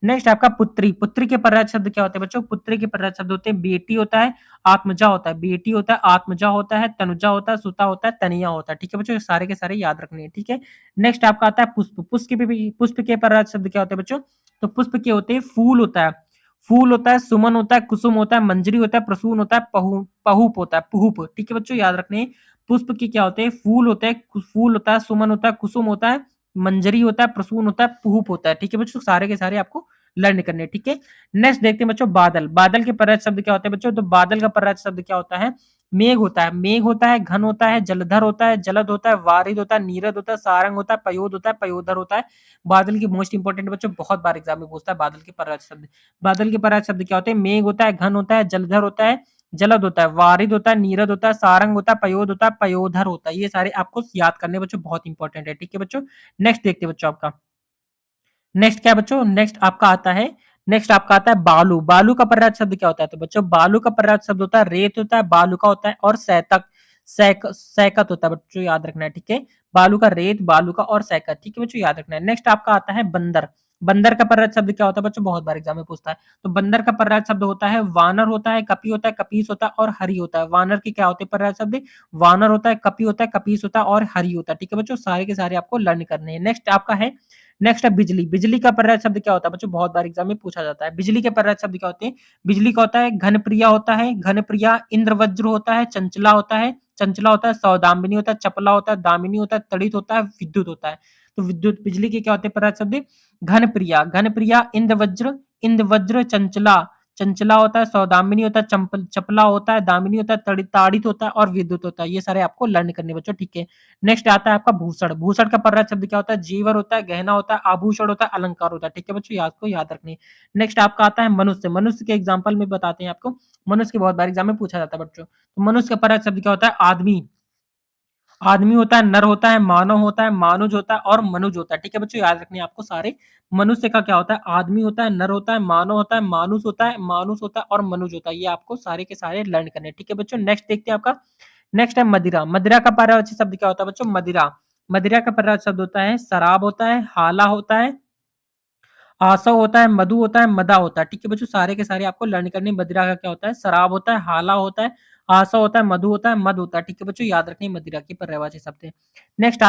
A: नेक्स्ट आपका पुत्री। पुत्री के पर्यायवाची शब्द क्या होते हैं बच्चों? पुत्री के पर्यायवाची शब्द होते हैं बेटी होता है, आत्मजा होता है, बेटी होता है, आत्मजा होता है, तनुजा होता है, सुता होता है, तनिया होता है, ठीक है बच्चों, ये सारे के सारे याद रखने हैं, ठीक है। नेक्स्ट आपका आता है पुष्प। पुष्प के पर्यायवाची शब्द क्या होते हैं बच्चों? तो पुष्प के होते हैं फूल होता है, फूल होता है, सुमन होता है, कुसुम होता है, मंजरी होता है, प्रसून होता है, पहुप होता है, पुहुप, ठीक है बच्चों याद रखने हैं। पुष्प के क्या होते हैं? फूल होते हैं, फूल होता है, सुमन होता है, कुसुम होता है, मंजरी होता है, प्रसून होता है, पुहुप होता है, ठीक है बच्चों, सारे के सारे आपको लर्न करने, ठीक है। नेक्स्ट देखते हैं बच्चों बादल। बादल के पर्यायवाची शब्द क्या होते हैं बच्चों? तो बादल का पर्यायवाची शब्द क्या होता है? मेघ होता है, मेघ होता है, घन होता है, जलधर होता है, जलद होता है, वारिद होता है, नीरद होता है, सारंग होता है, पयोद होता है, पयोधर होता है। बादल की मोस्ट इंपोर्टेंट बच्चों, बहुत बार एग्जाम में पूछता है बादल के पर्यायवाची शब्द। बादल के पर्यायवाची शब्द क्या होते हैं? मेघ होता है, घन होता है, जलधर होता है, जलद होता है, वारिद होता है, नीरद होता है, सारंग होता है, पयोद होता है, पयोधर होता है, ये सारे आपको याद करने बच्चों, बहुत इंपॉर्टेंट है, ठीक है बच्चों। नेक्स्ट देखते हैं बच्चों आपका नेक्स्ट क्या है बच्चों? नेक्स्ट आपका आता है बालू। बालू का पर्यायवाची शब्द क्या होता है? तो बच्चों बालू का पर्यायवाची शब्द होता है रेत होता है, बालूका होता है और सैकत होता है बच्चों, याद रखना है, ठीक है। बालू का रेत, बालू का और सैकत, ठीक है बच्चों, याद रखना है। नेक्स्ट आपका आता है बंदर। बंदर का पर्यायवाची शब्द क्या होता है बच्चों? बहुत बार एग्जाम में पूछता है। तो बंदर का पर्यायवाची शब्द होता है वानर होता है, कपी होता है, कपीस होता है और हरि होता है। वानर के क्या होते हैं पर्यायवाची शब्द? वानर होता है, कपी होता है, कपीस होता है और हरि होता है, ठीक है बच्चों, सारे के सारे आपको लर्न करने हैं। नेक्स्ट आपका है नेक्स्ट है बिजली। बिजली का पर्यायवाची शब्द क्या होता है बच्चों? बहुत बार एग्जाम में पूछा जाता है। बिजली के पर्यायवाची शब्द क्या होते हैं? बिजली का होता है घनप्रिया होता है, घनप्रिया, इंद्रवज्र होता है, चंचला होता है, चंचला होता है, सौदामिनी होता है, चपला होता है, दामिनी होता है, तड़ित होता है, विद्युत होता है। तो विद्युत बिजली के क्या होते हैं पर्यायवाची शब्द? घनप्रिया, घनप्रिया, इंद्रवज्र, इंद्रवज्र, चंचला, चंचला होता है, सौदामिनी होता है, चपला होता है, दामिनी होता है, ताड़ित होता है और विद्युत होता है, ये सारे आपको लर्न करने बच्चों, ठीक है। नेक्स्ट आता है आपका भूषण। भूषण का पर्यायवाची शब्द क्या होता है? जेवर होता है, गहना होता है, आभूषण होता है, अलंकार होता है, ठीक है बच्चों, याद रखनी है। नेक्स्ट आपका आता है मनुष्य। मनुष्य के एग्जांपल में बताते हैं आपको। मनुष्य के बहुत बार एग्जाम में पूछा जाता है बच्चों। तो मनुष्य का पर्यायवाची शब्द क्या होता है? आदमी। आदमी होता है, नर होता है, मानव होता है, मानुज होता है और मनुज होता है, ठीक है बच्चों, याद रखने हैं आपको सारे। मनुष्य का क्या होता है? आदमी होता है, नर होता है, मानव होता है, मानुष होता है और मनुज होता है, ये आपको सारे के सारे लर्न करने हैं, ठीक है बच्चों। नेक्स्ट देखते हैं आपका। नेक्स्ट है मदिरा। मदिरा का पर्यायवाची शब्द क्या होता है बच्चों? मदिरा। मदिरा का पर्यायवाची शब्द होता है शराब होता है, हाला होता है, आसव होता है, मधु होता है, मदा होता है, ठीक है बच्चों, सारे के सारे आपको लर्न करने। मदिरा का क्या होता है? शराब होता है, हाला होता है, आसव होता है, मधु होता है, मद होता है, ठीक है बच्चों, याद रखनी मदिरा की पर्यायवाची शब्द है। नेक्स्ट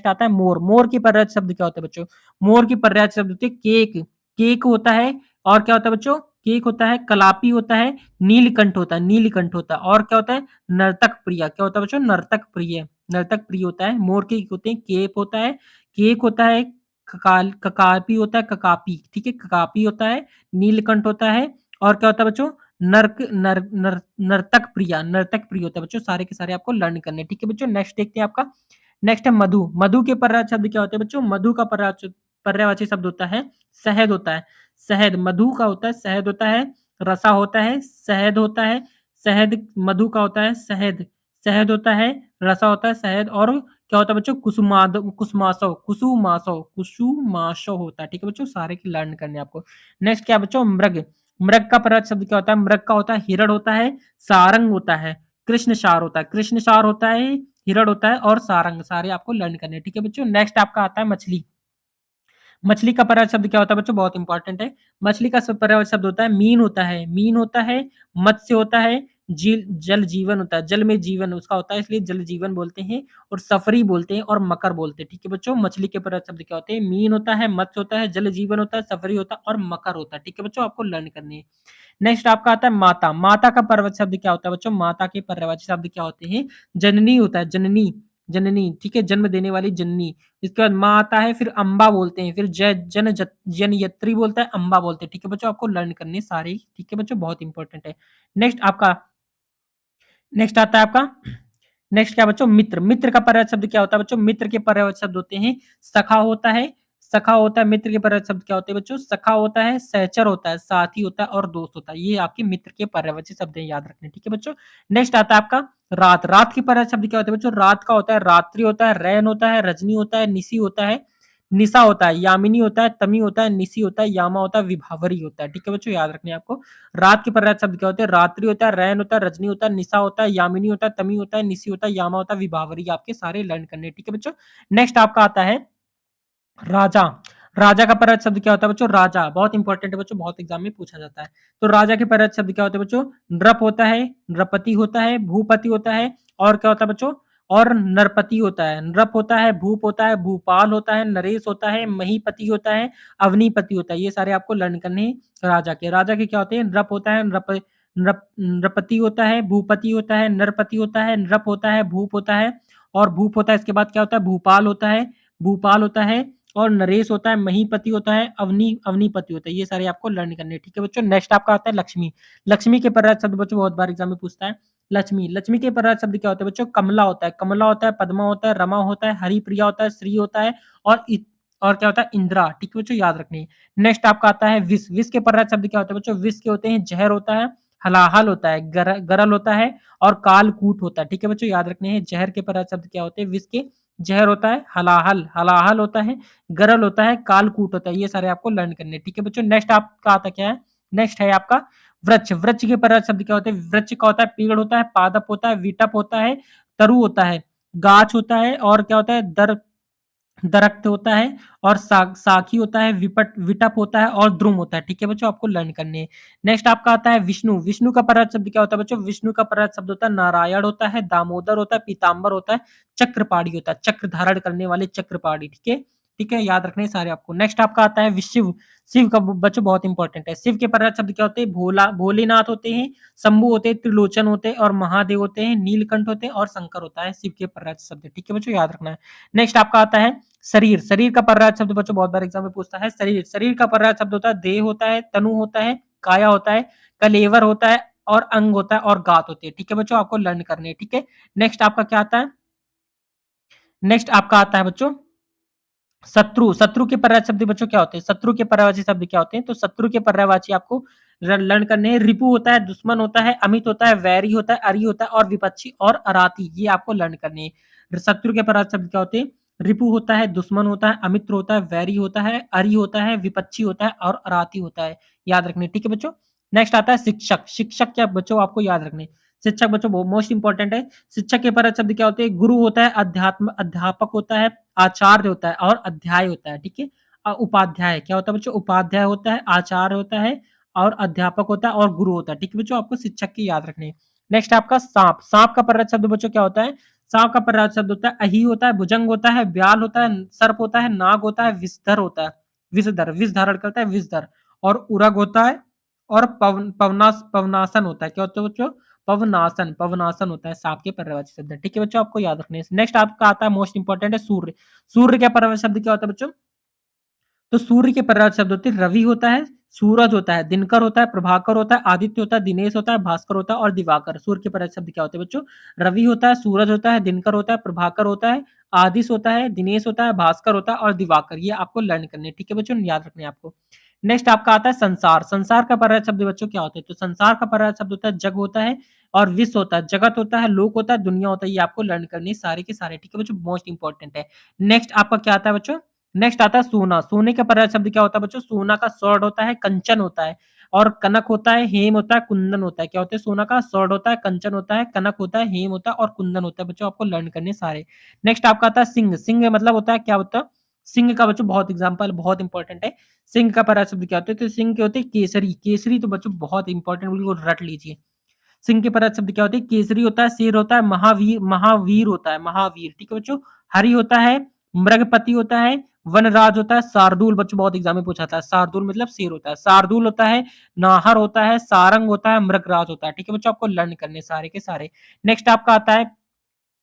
A: आता है मोर। मोर की पर्यायवाची शब्द क्या होता है बच्चों? मोर की पर्यायवाची शब्द होती है केक। केक होता है और क्या होता है बच्चों? केक होता है, कलापी होता है, नीलकंठ होता है, नीलकंठ होता है और क्या होता है? नर्तक प्रिय। क्या होता है बच्चों? नर्तक प्रिय, नर्तक प्रिय होता है। मोर के होते हैं केक होता है, केक होता है, ककापी होता है, ककापी, ठीक है, ककापी होता है, नीलकंठ होता है और क्या होता है बच्चों? नर्क नर नर नर्तक प्रिय होता है बच्चों, सारे के सारे आपको लर्न करने हैं, ठीक है बच्चों। नेक्स्ट देखते हैं आपका, नेक्स्ट है मधु। मधु के पर्यायवाची शब्द क्या होते हैं बच्चों? मधु का पर्यायवाची शब्द होता है शहद होता है। शहद मधु का होता है, शहद होता है, रसा होता है, शहद होता है, शहद मधु का होता है शहद, शहद होता है, रसा होता है शहद, और क्या होता है बच्चों? कुसुमासव होता है, ठीक है बच्चों, सारे की लर्न करने हैं आपको। नेक्स्ट क्या बच्चों? मृग। मृग का पर्यायवाची शब्द क्या होता है? मृग का होता है हिरण होता है, सारंग होता है, कृष्णसार होता है, कृष्णसार होता है, हिरण होता है और सारंग, सारे आपको लर्न करने हैं, ठीक है बच्चों। नेक्स्ट आपका आता है मछली। मछली का पर्यायवाची शब्द क्या होता है बच्चों? बहुत इंपॉर्टेंट है। मछली का पर्यायवाची शब्द होता है मीन होता है, मीन होता है, मत्स्य होता है, जल जीवन होता है, जल में जीवन उसका होता है, इसलिए जल जीवन बोलते हैं, और सफरी बोलते हैं और मकर बोलते हैं, ठीक है बच्चों। मछली के पर्यायवाची शब्द क्या होते हैं? मीन होता है, मत्स्य होता है, जल जीवन होता है, सफरी होता है और मकर होता है, ठीक है बच्चों, आपको लर्न करनी है। नेक्स्ट आपका आता है माता। माता का पर्यायवाची शब्द क्या होता है बच्चों? माता के पर्यायवाची शब्द क्या होते हैं? जननी होता है, जननी, जननी, ठीक है, जन्म देने वाली जननी। इसके बाद माँ आता है, फिर अम्बा बोलते हैं, फिर जनयत्री बोलता है, अम्बा बोलते हैं, ठीक है बच्चों, आपको लर्न करने सारे, ठीक है बच्चों, बहुत इंपॉर्टेंट है। नेक्स्ट आपका, नेक्स्ट आता है आपका, नेक्स्ट क्या बच्चों? मित्र। मित्र का पर्यायवाची शब्द क्या होता है बच्चों? मित्र के पर्यायवाची शब्द होते हैं सखा होता है, सखा होता है। मित्र के पर्यायवाची शब्द क्या होते हैं बच्चों? सखा होता है, सहचर होता है, साथी होता है और दोस्त होता है, ये आपके मित्र के पर्यायवाची शब्द हैं, याद रखने, ठीक है बच्चों। नेक्स्ट आता है आपका रात। रात के पर्यायवाची शब्द क्या होते हैं बच्चों? रात का होता है रात्रि होता है, रैन होता है, रजनी होता है, निशी होता है, निशा होता है, यामिनी होता है, तमी होता है, निशी होता है, यामा होता है, विभावरी होता है, ठीक है बच्चों, याद रखने आपको। रात के पर्यायवाची शब्द क्या होते हैं? रात्रि होता है, रैन होता है, रजनी होता है, निशा होता है, यामिनी होता है, तमी होता है, निशी होता है, यामा होता है, विभावरी, आपके सारे लर्न करने, ठीक है बच्चों। नेक्स्ट आपका आता है राजा। राजा का पर्यायवाची शब्द क्या होता है बच्चों? राजा बहुत इंपॉर्टेंट है बच्चों, बहुत एग्जाम में पूछा जाता है। तो राजा के पर्यायवाची शब्द क्या होते हैं बच्चों? नृप होता है, नृपति होता है, भूपति होता है, और क्या होता है बच्चों? और नरपति होता है। नृप होता है, भूप होता है, भूपाल होता है, नरेश होता है, महीपति होता है, अवनीपति होता है, ये सारे आपको लर्न करने हैं राजा के। राजा के क्या होते हैं? नृप होता है, नृपति होता है, भूपति होता है, नरपति होता है, नृप होता है, भूप होता है, और भूप होता है, इसके बाद क्या होता है? भूपाल होता है, भूपाल होता है, और नरेश होता है, महीपति होता है, अवनीपति होता है, ये सारे आपको लर्न करने हैं, ठीक है बच्चों। नेक्स्ट आपका आता है लक्ष्मी। लक्ष्मी के पर्यायवाची शब्द बच्चों बहुत बार एग्जाम में पूछता है। लक्ष्मी, लक्ष्मी के पर्यायवाची शब्द क्या होते हैं बच्चों? कमला होता है, कमला होता है, पद्मा होता है, रमा होता है, हरिप्रिया होता है, श्री होता है, और और क्या होता है? इंदिरा, ठीक है बच्चों, याद रखनी है। नेक्स्ट आपका आता है विष। विष के पर्यायवाची शब्द क्या होते हैं बच्चों? विष के होते हैं जहर होता है, हलाहल होता है, गरल होता है, और कालकूट होता है, ठीक है बच्चों, याद रखने हैं। जहर के पर्यायवाची शब्द क्या होते हैं? विष के जहर होता है, हलाहल, हलाहल होता है, गरल होता है, कालकूट होता है, ये सारे आपको लर्न करने हैं, ठीक है बच्चों। नेक्स्ट आपका आता क्या है? नेक्स्ट है आपका वृक्ष। वृक्ष के पर्यायवाची शब्द क्या होते हैं? वृक्ष का होता है पेड़ होता है, पादप होता है, विटप होता है, तरु होता है, गाछ होता है, और क्या होता है? दरख्त होता है, और साखी होता है, विटप होता है, और द्रुम होता है, ठीक है बच्चों, आपको लर्न करने हैं। नेक्स्ट आपका आता है विष्णु। विष्णु का पर्यायवाची शब्द क्या होता है बच्चों? विष्णु का पर्यायवाची शब्द होता है नारायण होता है, दामोदर होता है, पीताम्बर होता है, चक्रपाणी होता है, चक्र धारण करने वाले चक्रपाणी, ठीक है, ठीक है, याद रखने हैं सारे आपको। नेक्स्ट आपका आता है शिव। शिव का बच्चों बहुत इंपॉर्टेंट है। शिव के पर्यायवाची शब्द क्या होते हैं? भोला, भोलेनाथ होते हैं, शंभु होते हैं, त्रिलोचन होते हैं, और महादेव होते हैं, नीलकंठ होते हैं, और शंकर होता है, शिव के पर्यायवाची शब्द, ठीक है बच्चों, याद रखना है। नेक्स्ट आपका आता है शरीर। शरीर का पर्यायवाची शब्द बच्चों बहुत बार एग्जाम में पूछता है। शरीर, शरीर का पर्यायवाची शब्द होता है देह होता है, तनु होता है, काया होता है, कलेवर होता है, और अंग होता है, और गात होती है, ठीक है बच्चों, आपको लर्न करने हैं, ठीक है। नेक्स्ट आपका क्या आता है? नेक्स्ट आपका आता है बच्चों शत्रु। शत्रु के पर्यायवाची शब्द बच्चों क्या होते हैं? शत्रु के पर्यायवाची शब्द क्या होते हैं? तो शत्रु के पर्यायवाची आपको लर्न करने हैं। रिपु होता है, दुश्मन होता है, अमित होता है, वैरी होता है, अरि होता है, और विपक्षी और अराती, ये आपको लर्न करने हैं। शत्रु के पर्यायवाची शब्द क्या होते हैं? रिपु होता है, दुश्मन होता है, अमित्र होता है, वैरी होता है, अरि होता है, विपक्षी होता है, और अराती होता है, याद रखने, ठीक है बच्चों। नेक्स्ट आता है शिक्षक। शिक्षक क्या बच्चों आपको याद रखने? शिक्षक बच्चों मोस्ट इंपॉर्टेंट है। शिक्षक के पर्यायवाची शब्द क्या होते हैं? गुरु होता है, अध्यात्म अध्यापक होता है, आचार्य होता है, और अध्याय होता है, ठीक है। उपाध्याय क्या होता है बच्चों? उपाध्याय होता है, आचार्य होता है, और अध्यापक होता है, और गुरु होता है, ठीक है बच्चों, आपको शिक्षक की याद रखने हैं। नेक्स्ट आपका सांप। सांप का पर्यायवाची शब्द बच्चों क्या होता है? सांप का पर्यायवाची शब्द होता है अहि होता है, भुजंग होता है, ब्याल होता है, सर्प होता है, नाग होता है, विषधर होता है, विषधर, विष धारण करता है, विषधर, और उरग होता है, और पवनासन होता है, क्या होता है बच्चों? पवनासन, पवनासन होता है सांप के पर्यायवाची शब्द, ठीक है बच्चों, आपको याद रखने हैं। नेक्स्ट आपका आता है मोस्ट इंपॉर्टेंट है सूर्य। सूर्य के पर्यायवाची शब्द क्या होता है बच्चों? तो सूर्य के पर्यायवाची शब्द होते हैं रवि होता है, सूरज होता है, दिनकर होता है, प्रभाकर होता है, आदित्य होता है, दिनेश होता है, भास्कर होता है और दिवाकर। सूर्य के पर्यायवाची शब्द क्या होते हैं बच्चों? रवि होता है, सूरज होता है, दिनकर होता है, प्रभाकर होता है, आदिश होता है, दिनेश होता है, भास्कर होता है और दिवाकर। ये आपको लर्न करने हैं, ठीक है बच्चों, याद रखने हैं आपको। नेक्स्ट आपका आता है संसार। संसार का पर्यायवाची शब्द बच्चों क्या होता है? तो संसार का पर्यायवाची शब्द होता है जग होता है और विश्व होता है, जगत होता है, लोक होता है, दुनिया होता है। ये आपको लर्न करने हैं सारे के सारे, ठीक है बच्चों, मोस्ट इंपॉर्टेंट है। नेक्स्ट आपका क्या आता है बच्चों? नेक्स्ट आता है सोना। सोने का पर्यायवाची शब्द क्या होता है बच्चों? सोना का स्वर्ण होता है, कंचन होता है और कनक होता है, हेम होता है, कुंदन होता है। क्या होता है? सोना का स्वर्ण होता है, कंचन होता है, कनक होता है, हेम होता है और कुंदन होता है। बच्चों आपको लर्न करने सारे। नेक्स्ट आपका आता है सिंह। सिंह मतलब होता है क्या होता है? सिंह का बच्चों बहुत एग्जांपल बहुत इंपॉर्टेंट है। सिंह का पर्यायवाची शब्द क्या होता है? तो सिंह के होते हैं केसरी। केसरी तो बच्चों बहुत इंपॉर्टेंट, बिल्कुल रट लीजिए। सिंह के पर्यायवाची शब्द क्या होते हैं? केसरी होता है, शेर होता है, महावीर महावीर होता है, महावीर, ठीक है बच्चों। हरि होता है, मृगपति होता है, वनराज होता है, शार्दूल बच्चों बहुत एग्जाम में पूछा था। शार्दूल मतलब शेर होता है, शार्दूल होता है, नाहर होता है, सारंग होता है, मृगराज होता है, ठीक है बच्चों, आपको लर्न करने सारे के सारे। नेक्स्ट आपका आता है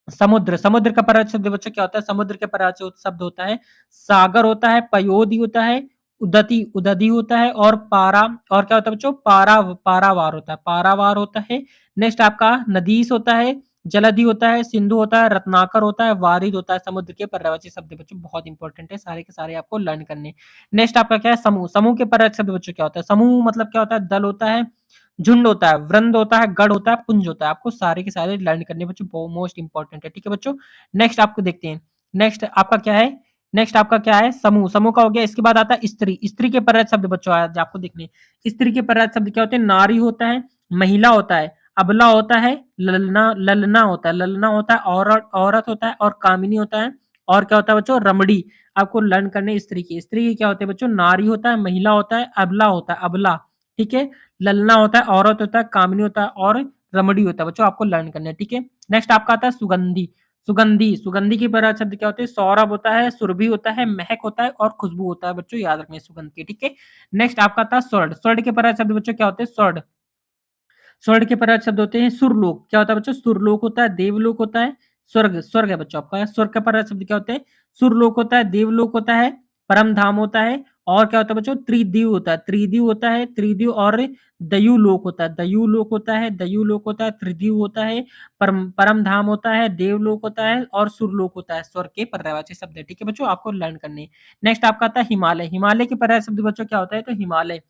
A: समुद्र। समुद्र का पर्यायवाची शब्द बच्चों क्या होता है? समुद्र के पर्यायवाची शब्द होता है सागर होता है, पयोधी होता है, उदति उदधि होता है और पारा, और क्या होता है बच्चों? पारावार होता है, पारावार होता है। नेक्स्ट आपका नदीस होता है, जलधि होता है, सिंधु होता है, रत्नाकर होता है, वारिद होता है। समुद्र के पर्यायवाची शब्द बच्चों बहुत इंपॉर्टेंट है, सारे के सारे आपको लर्न करने। नेक्स्ट आपका क्या है? समूह। समूह के पर्यायवाची शब्द बच्चों क्या होता है? समूह मतलब क्या होता है? दल होता है, झुंड होता है, वृंद होता है, गढ़ होता है, पुंज होता है। आपको सारे के सारे लर्न करने बच्चों मोस्ट इंपॉर्टेंट है, ठीक है बच्चों। नेक्स्ट आपको देखते हैं। नेक्स्ट आपका क्या है? नेक्स्ट आपका क्या है? समूह। समूह का हो गया। इसके बाद आता है स्त्री। स्त्री के पर्यायवाची शब्द बच्चों आज आपको देखने। स्त्री के पर्यायवाची शब्द क्या होते हैं? नारी होता है, महिला होता है, अबला होता है, ललना ललना होता है, ललना होता है, औरत होता है और कामिनी होता है। और क्या होता है बच्चों? रमड़ी। आपको लर्न करने स्त्री की। स्त्री की क्या होते हैं बच्चों? नारी होता है, महिला होता है, अबला होता है, अबला, ठीक है, ललना होता है, औरत होता है, कामिनी होता है और रमड़ी होता है। बच्चों आपको लर्न करना है, ठीक है। नेक्स्ट आपका आता है सुगंधी। सुगंधी। सुगंधी की पर्यायवाची शब्द क्या होते हैं? सौरभ होता है, सुरभि होता है, महक होता है और खुशबू होता है। बच्चों याद रखना है सुगंध की, ठीक है। नेक्स्ट आपका आता है स्वर्ण। स्वर्ण के पर्यायवाची शब्द बच्चों क्या होते हैं? स्वर्ण। स्वर्ण के पर्यायवाची शब्द होते हैं सुरलोक। क्या होता है बच्चों? सुरलोक होता है, देवलोक होता है, स्वर्ग स्वर्ग है बच्चों आपका। स्वर्ग का पर्यायवाची शब्द क्या होते हैं? सुरलोक होता है, देवलोक होता है, परम धाम होता है और क्या होता है बच्चों? त्रिदिव होता है, त्रिदिव होता है, त्रिदिव और दयुलोक होता है, दयुलोक होता है, दयुलोक होता है, त्रिदिव होता है, परम परम धाम होता है, देवलोक होता है और सुरलोक होता है। स्वर्ग के पर्यायवाची शब्द है, ठीक है बच्चों, आपको लर्न करने। नेक्स्ट आपका आता है हिमालय। हिमालय के पर्यायवाची शब्द बच्चों क्या होता है? तो हिमालय।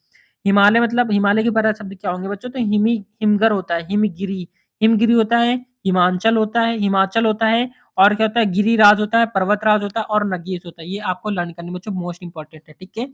A: हिमालय मतलब हिमालय के पर्यायवाची शब्द क्या होंगे बच्चों? तो हिमगर होता है, हिमगिरी, हिमगिरी होता है, हिमांचल होता है, हिमाचल होता है और क्या होता है? गिरिराज होता है, पर्वतराज होता है और नगेश होता है। ये आपको लर्न करने में बच्चों मोस्ट इंपॉर्टेंट है, ठीक है।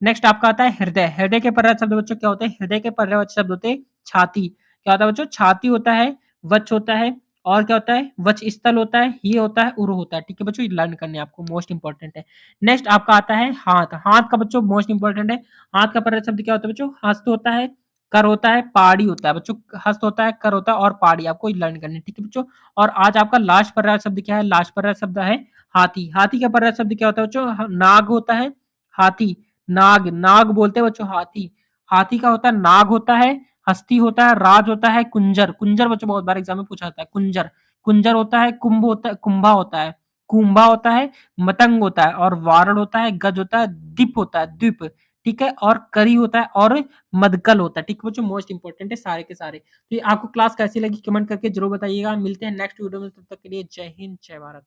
A: नेक्स्ट आपका आता है हृदय। हृदय के पर्यायवाची शब्द बच्चों क्या होते हैं? हृदय के पर्यायवाची शब्द होते हैं छाती। क्या होता है बच्चों? छाती होता है, वक्ष होता है और क्या होता है? वक्ष स्थल होता है, ये होता है, उरु होता है, ठीक है बच्चों, ये लर्न करने आपको मोस्ट इंपॉर्टेंट है। नेक्स्ट आपका आता है हाथ। हाथ का बच्चों मोस्ट इंपॉर्टेंट है। हाथ का पर्यायवाची शब्द क्या होता है बच्चों? हस्त होता है, कर होता है, पहाड़ी होता है। बच्चों हस्त होता है, कर होता है और पहाड़ी, आपको लर्न करनी है, ठीक है बच्चों। और आज आपका लास्ट पर्यायवाची शब्द क्या है? लास्ट पर्यायवाची शब्द है हाथी। हाथी का पर्यायवाची शब्द क्या होता है बच्चों? नाग होता है, हाथी, नाग, नाग बोलते हैं बच्चों हाथी। हाथी का होता है नाग होता है, हस्ती होता है, राज होता है, कुंजर। कुंजर बच्चों बहुत बार एग्जाम में पूछा जाता है। कुंजर। कुंजर होता है, कुंभ होता है, कुंभा होता है, कुंभा होता है, मतंग होता है और वारण होता है, गज होता है, दीप होता है, द्वीप, ठीक है, और करी होता है और मदकल होता है, ठीक है बच्चों, मोस्ट इंपॉर्टेंट है सारे के सारे। तो ये आपको क्लास कैसी लगी कमेंट करके जरूर बताइएगा। मिलते हैं नेक्स्ट वीडियो में, तब तक के लिए जय हिंद जय भारत।